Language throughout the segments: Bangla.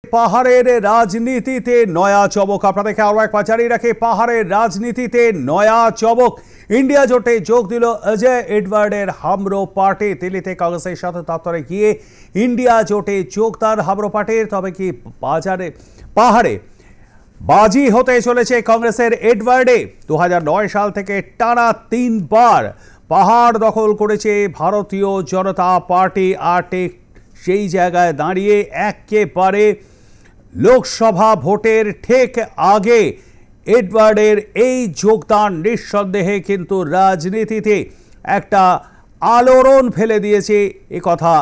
পাহাড়ের রাজনীতিতে নয়া চমক আপনাদেরকে আরো একবার জানিয়ে রাখে পাহাড়ের রাজনীতিতে নয়া চমক ইন্ডিয়া জোটে যোগ দিল অজয় এডওয়ার্ডের হামরো পার্টি দিল্লিতে কংগ্রেসের সাথে দপ্তরে গিয়ে ইন্ডিয়া জোটে যোগদান হামরো পার্টির তবে কি পাহাড়ে বাজি হতে চলেছে কংগ্রেসের এডওয়ার্ডে 2009 সাল থেকে টানা 3 বার পাহাড় দখল করেছে ভারতীয় জনতা পার্টি আর ঠিক সেই জায়গায় দাঁড়িয়ে একেবারে লোকসভা ভোটের ঠিক আগে এডওয়ার্ডের এই যোগদান নিঃসন্দেহে কিন্তু রাজনীতিতে একটা আলোড়ন ফেলে দিয়েছে এ কথা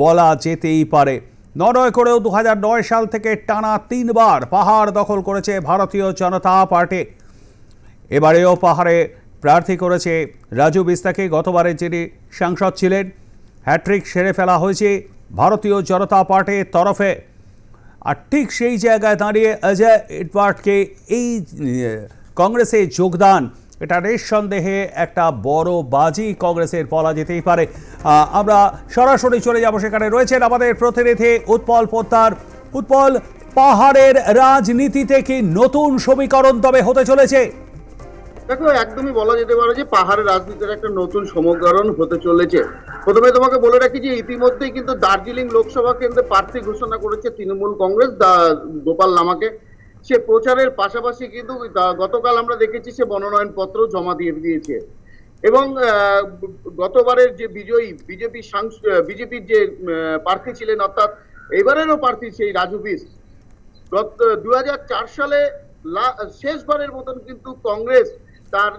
বলা যেতেই পারে নয় করেও 2009 সাল থেকে টানা 3 বার পাহাড় দখল করেছে ভারতীয় জনতা পার্টি এবারেও পাহাড়ে প্রার্থী করেছে রাজু বিস্তাকে গতবারে যিনি সাংসদ ছিলেন হ্যাট্রিক সেরে ফেলা হয়েছে ভারতীয় জনতা পার্টির তরফে আর ঠিক সেই জায়গায় দাঁড়িয়ে অজয় এডওয়ার্ডকে এই কংগ্রেসে যোগদান এটা নিঃসন্দেহে একটা বড় বাজি কংগ্রেসের বলা যেতেই পারে আমরা সরাসরি চলে যাব সেখানে রয়েছেন আমাদের প্রতিনিধি উৎপল পোদ্দার উৎপল পাহাড়ের রাজনীতিতে কি নতুন সমীকরণ তবে হতে চলেছে দেখো একদমই বলা যেতে পারে যে পাহাড়ের রাজনীতির একটা নতুন সমীকরণ হতে চলেছে প্রথমে তোমাকে বলে রাখি যে ইতিমধ্যেই কিন্তু দার্জিলিং লোকসভা কেন্দ্রে প্রার্থী ঘোষণা করেছে তৃণমূল কংগ্রেস গোপাল লামাকে সে প্রচারের পাশাপাশি কিন্তু গতকাল আমরা দেখেছি সে মনোনয়ন পত্র জমা দিয়ে দিয়েছে এবং গতবারের যে বিজয়ী বিজেপির যে প্রার্থী ছিলেন অর্থাৎ এবারেরও প্রার্থী সেই রাজু বিস 2004 সালে শেষবারের মতন কিন্তু কংগ্রেস তার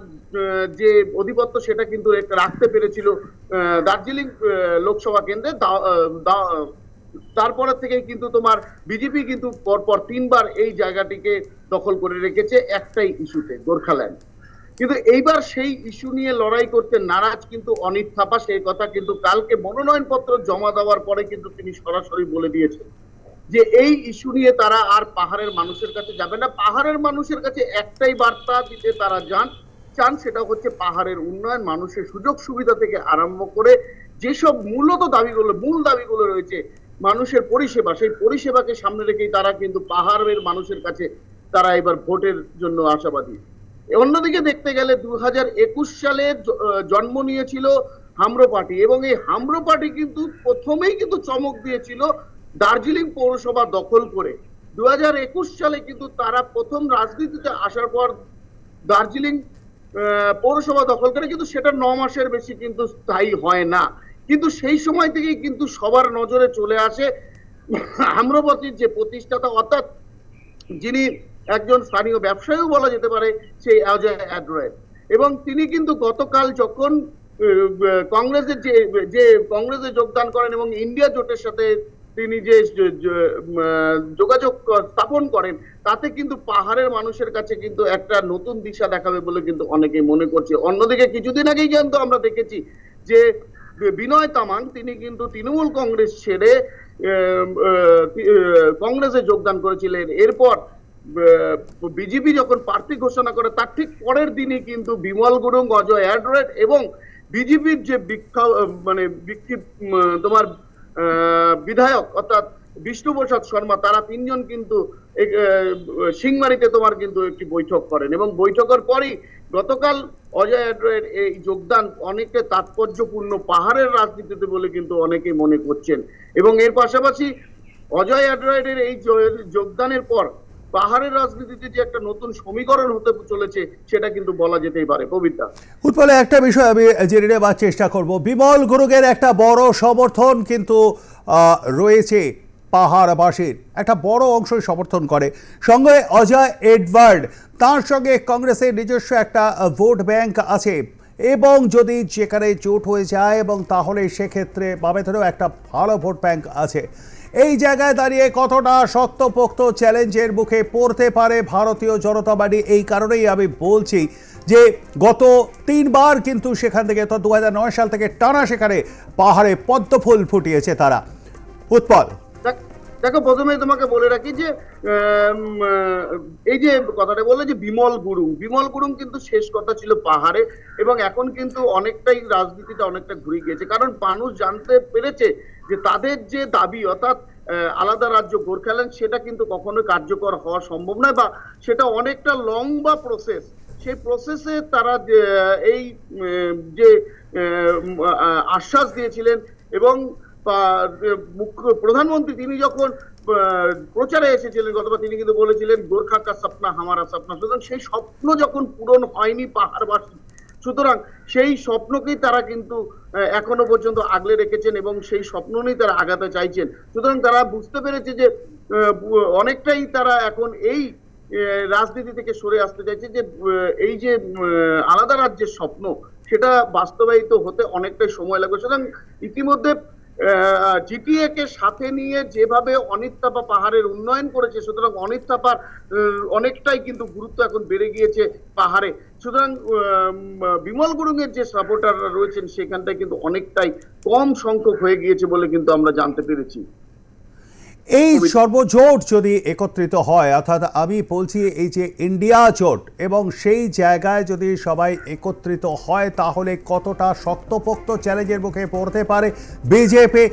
যে অধিপত্য সেটা কিন্তু রাখতে পেরেছিল দার্জিলিং লোকসভা কেন্দ্রে তারপরে থেকে কিন্তু তোমার বিজেপি কিন্তু পরপর 3 বার এই জায়গাটিকে দখল করে রেখেছে একটাই ইস্যুতে গোর্খাল্যান্ড কিন্তু এইবার সেই ইস্যু নিয়ে লড়াই করতে নারাজ কিন্তু অনিত থাপা সেই কথা কিন্তু কালকে মনোনয়ন পত্র জমা দেওয়ার পরে কিন্তু তিনি সরাসরি বলে দিয়েছেন যে এই ইস্যু নিয়ে তারা আর পাহাড়ের মানুষের কাছে যাবে না পাহাড়ের মানুষের কাছে একটাই বার্তা দিতে তারা চান সেটা হচ্ছে পাহাড়ের উন্নয়ন মানুষের সুযোগ সুবিধা থেকে আরম্ভ করে যেসব মূল দাবিগুলো রয়েছে মানুষের পরিষেবা সেই পরিষেবাকে সামনে রেখেই তারা কিন্তু পাহাড়ের মানুষের কাছে তারা এবার ভোটের জন্য আশাবাদী অন্যদিকে দেখতে গেলে 2021 সালে জন্ম নিয়েছিল হামরো পার্টি এবং এই হামরো পার্টি কিন্তু প্রথমেই কিন্তু চমক দিয়েছিল দার্জিলিং পৌরসভা দখল করে 2021 সালে কিন্তু তারা প্রথম রাজনীতিতে আসার পর দার্জিলিং পৌরসভা দখল করে কিন্তু সেটা 9 মাসের বেশি কিন্তু স্থায়ী হয় না কিন্তু সেই সময় থেকেই কিন্তু সবার নজরে চলে আসে আম্রপতির যে প্রতিষ্ঠাতা অর্থাৎ যিনি একজন স্থানীয় ব্যবসায়ীও বলা যেতে পারে সেই অজয় এডওয়ার্ড এবং তিনি কিন্তু গতকাল যখন কংগ্রেসে যোগদান করেন এবং ইন্ডিয়া জোটের সাথে তিনি যে যোগাযোগ স্থাপন করেন তাতে কিন্তু পাহাড়ের মানুষের কাছে কিন্তু একটা নতুন দিশা দেখাবে বলে কিন্তু অনেকেই মনে করছে অন্যদিকে কিছুদিন আগেই কিন্তু আমরা দেখেছি যে বিনয় তামাং তিনি কিন্তু তৃণমূল কংগ্রেস ছেড়ে কংগ্রেসে যোগদান করেছিলেন এরপর বিজেপি যখন প্রার্থী ঘোষণা করে তার ঠিক পরের দিনই কিন্তু বিমল গুরুং অজয় এডওয়ার্ড এবং বিজেপির যে তোমার বিধায়ক অর্থাৎ বিষ্ণুপ্রসাদ শর্মা তারা 3 জন কিন্তু সিংমারিতে তোমার কিন্তু একটি বৈঠক করেন এবং বৈঠকের পরই গতকাল অজয় এডওয়ার্ড এই যোগদান অনেকটা তাৎপর্যপূর্ণ পাহাড়ের রাজনীতিতে বলে কিন্তু অনেকেই মনে করছেন এবং এর পাশাপাশি অজয় এডওয়ার্ডের এই যোগদানের পর পাহাড়ের রাজনীতিতে যে একটা নতুন সমীকরণ হতে চলেছে সেটা কিন্তু বলা যেতেই পারে কবিতা উৎপলে একটা বিষয় আমি জেনে নেবার চেষ্টা করব বিমল গুরুংয়ের একটা বড় সমর্থন কিন্তু রয়েছে পাহাড়বাসীর একটা বড় অংশই সমর্থন করে সঙ্গে অজয় এডওয়ার্ড তার সঙ্গে কংগ্রেসের নিজস্ব একটা ভোট ব্যাংক আছে এবং যদি যেখানে জোট হয়ে যায় এবং তাহলে সেক্ষেত্রে বামেদেরও একটা ভালো ভোট ব্যাংক আছে এই জায়গায় দাঁড়িয়ে কতটা শক্তপোক্ত চ্যালেঞ্জের মুখে পড়তে পারে ভারতীয় জনতা পার্টি এই কারণেই আমি বলছি যে গত 3 বার কিন্তু সেখান থেকে 2009 সাল থেকে টানা সেখানে পাহাড়ে পদ্মফুল ফুটিয়েছে তারা উৎপল দেখো প্রথমে তোমাকে বলে রাখি যে এই যে কথাটা বললে যে বিমল গুরুং কিন্তু শেষ কথা ছিল পাহাড়ে এবং এখন কিন্তু অনেকটাই রাজনীতিটা অনেকটা ঘুরে গিয়েছে কারণ মানুষ জানতে পেরেছে যে তাদের যে দাবি অর্থাৎ আলাদা রাজ্য গোর্খাল্যান্ড, সেটা কিন্তু কখনোই কার্যকর হওয়া সম্ভব নয়, বা সেটা অনেকটা লম্বা প্রসেস। সেই প্রসেসে তারা এই যে আশ্বাস দিয়েছিলেন, এবং প্রধানমন্ত্রী তিনি যখন প্রচারে এসেছিলেন গতবার, তিনি কিন্তু বলেছিলেন গোর্খা কা স্বপ্না হামারা স্বপ্ন। সুতরাং সেই স্বপ্ন যখন পূরণ হয়নি পাহাড়বাসী, সুতরাং সেই স্বপ্নকেই তারা কিন্তু এখনো পর্যন্ত আগলে রেখেছেন এবং সেই স্বপ্ন নিয়েই তারা আগাতে চাইছেন। সুতরাং তারা বুঝতে পেরেছে যে অনেকটাই তারা এখন এই রাজনীতি থেকে সরে আসতে চাইছে, যে এই যে আলাদা রাজ্যের স্বপ্ন সেটা বাস্তবায়িত হতে অনেকটাই সময় লাগবে। সুতরাং ইতিমধ্যে জিটিএ কে সাথে নিয়ে যেভাবে অনিত থাপা পাহাড়ের উন্নয়ন করেছে, সুতরাং অনিত থাপার অনেকটাই কিন্তু গুরুত্ব এখন বেড়ে গিয়েছে পাহাড়ে। সুতরাং বিমল গুরুং এর যে সাপোর্টাররা রয়েছেন সেখানটায় কিন্তু অনেকটাই কম সংখ্যক হয়ে গিয়েছে বলে কিন্তু আমরা জানতে পেরেছি। এই সর্বজোট যদি একত্রিত হয়, অর্থাৎ আমি বলছি এই যে ইন্ডিয়া জোট, এবং সেই জায়গায় যদি সবাই একত্রিত হয় তাহলে কতটা শক্তপোক্ত চ্যালেঞ্জের মুখে পড়তে পারে বিজেপি,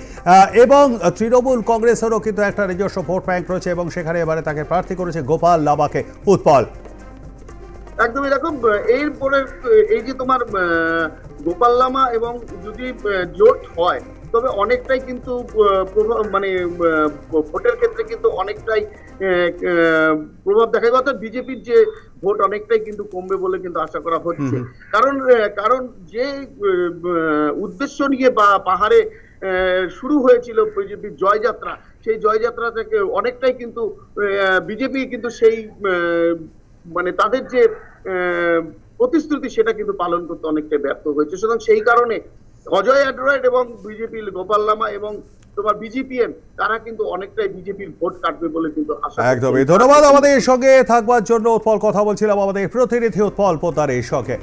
এবং তৃণমূল কংগ্রেসেরও কিন্তু একটা নিজস্ব ভোট ব্যাংক রয়েছে এবং সেখানে এবারে তাকে প্রার্থী করেছে গোপাল লামাকে। উৎপল, একদমই এরকম। এরপরে এই যে তোমার গোপাল লামা এবং যদি জোট হয় তবে অনেকটাই কিন্তু মানে ভোটের ক্ষেত্রে কিন্তু অনেকটাই প্রভাব দেখা যায়, অর্থাৎ বিজেপির যে ভোট অনেকটাই কিন্তু কমবে বলে কিন্তু আশা করা হচ্ছে। কারণ যে উদ্দেশ্য নিয়ে বা পাহাড়ে শুরু হয়েছিল বিজেপির জয়যাত্রা, সেই জয়যাত্রা থেকে অনেকটাই কিন্তু বিজেপি কিন্তু সেই মানে তাদের যে প্রতিশ্রুতি সেটা কিন্তু পালন করতে অনেকটাই ব্যর্থ হয়েছে। সুতরাং সেই কারণে অজয় অ্যাড্রয়েড এবং বিজেপি গোপাল লামা এবং তোমার বিজেপিএম তারা কিন্তু অনেকটাই বিজেপির ভোট কাটবে বলে কিন্তু আশা। একদমই ধন্যবাদ আমাদের সঙ্গে থাকবার জন্য উৎপল। কথা বলছিলাম আমাদের প্রতিনিধি উৎপল পোদ্দারের সঙ্গে।